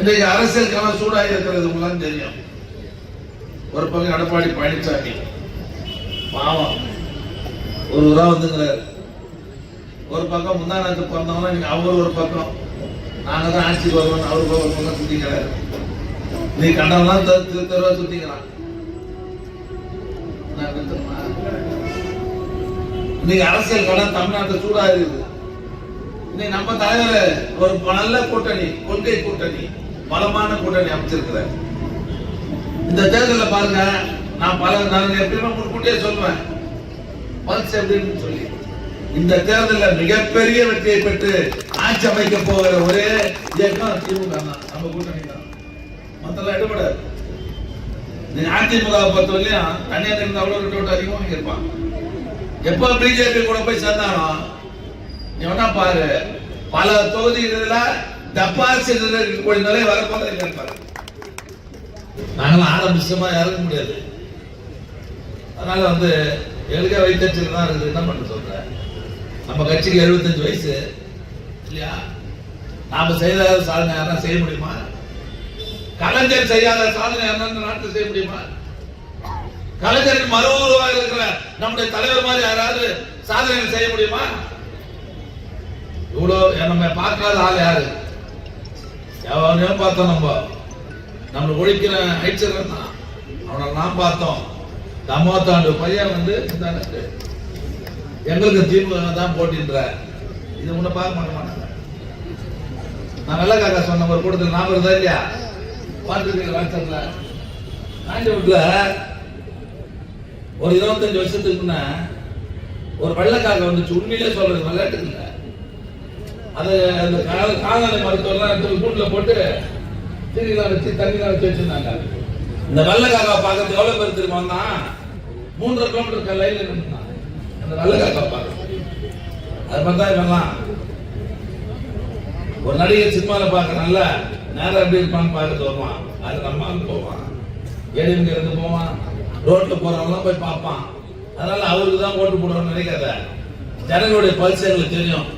இன்றைக்கு அரசியல் களம் சூடாக இருக்கிறது உங்களுக்கு தெரியும். ஒரு பக்கம் எடப்பாடி பழனிசாமி பாவம் ஒரு ஊரா வந்துங்கிறாரு. ஒரு பக்கம் முந்தானத்து பிறந்தவங்க நீங்க அவர் ஒரு பக்கம் நாங்க தான் ஆட்சிக்கு வருவோம் அவருக்கு ஒரு பக்கம் சுத்திக்கிறாரு. நீ கண்டவெல்லாம் தெருவா சுத்திக்கிறான். இன்னைக்கு அரசியல் களம் தமிழ்நாட்டில் சூடா இருக்குது. இன்னைக்கு நம்ம தலைவர் ஒரு நல்ல கூட்டணி, கொள்கை கூட்டணி, பலமான கூட்டணி அமைச்சிருக்கிறார். இந்த தேர்தலில் பாருங்க, நான் எப்பயுமே முன்கூட்டியே சொல்லுவேன் பல்ஸ் எப்படின்னு சொல்லி. இந்த தேர்தலில் மிகப்பெரிய வெற்றியை பெற்று ஆட்சி அமைக்க போகிற ஒரே இயக்கம் திமுக தான், நம்ம கூட்டணி தான். மற்றெல்லாம் எடுபடாது. அதிமுக பொறுத்தவரையும் தனியார் இருந்த அவ்வளவு ஓட்டு அதிகமாக இருப்பான். எப்ப பிஜேபி கூட போய் சேர்ந்தானோ நீ வேணா பாரு, பல தொகுதிகளில் டெபாசிட் இருக்கக்கூடிய நிலை வரப்போது இருப்பாரு. நாங்களாம் ஆரம்பிச்சமா இறங்க முடியாது. அதனால எழுக வைத்தச்சில் தான் இருக்குது. என்ன பண்ண சொல்ற, நம்ம கட்சிக்கு 75 வயசு இல்லையா? நாம செய்த சாதனை யாரும் செய்ய முடியுமா? கலைஞர் செய்யாத சாதனை யாரும் நாட்டில் செய்ய முடியுமா? கலைஞருக்கு மறுவாக இருக்கிற நம்முடைய தலைவர் மாதிரி யாராவது சாதனை செய்ய முடியுமா? இவ்வளவு நம்ம பார்க்காத ஆள் யாரு? எவனையும் பார்த்தோம். நம்ம ஒழிக்கிற ஐச்சர் தான் அவனை நாம் பார்த்தோம். தமோத்தாண்டு பையன் எங்களுக்கு திமுக தான் போட்டின்ற இது உன்னை பார்க்க மாட்டேன். நான் வெள்ளக்காக்கா சொன்ன ஒரு கூட்டத்தில் ஞாபகம் இருந்தா இல்லையா? பார்த்துருக்கீங்க வாட்ஸ்அப்ல காஞ்சிபுரத்துல ஒரு 25 வருஷத்துக்கு முன்ன ஒரு வெள்ளக்காக்கா வந்துச்சு. உண்மையிலே சொல்றது விளையாட்டு இல்லை. அது அந்த கால்நடை மருத்துவம் கூண்டுல போட்டு தீனிலாம் வச்சு தண்ணிலாம் வச்சு வச்சிருந்தாங்க. இந்த வெள்ளக்காக்கா பார்க்கறது எவ்வளவு பேர் தெரியுமா? 3.5 கிலோமீட்டர் லைன்ல இருந்தான் அந்த வெள்ளக்காக்கா பார்க்க. அது பார்த்தா இவெல்லாம் ஒரு நடிகர் சினிமால பார்க்கறனால நேரம் எப்படி இருப்பான்னு பார்க்கறது வருவான். அது நம்ம போவான், ஏடிஎம்கே இருந்து போவான், ரோட்ல போறவங்களாம் போய் பார்ப்பான். அதனால அவருக்கு தான் ஓட்டு போடுவோம்னு நினைக்காத. ஜனங்களுடைய பல்ஸ் எங்களுக்கு தெரியும்.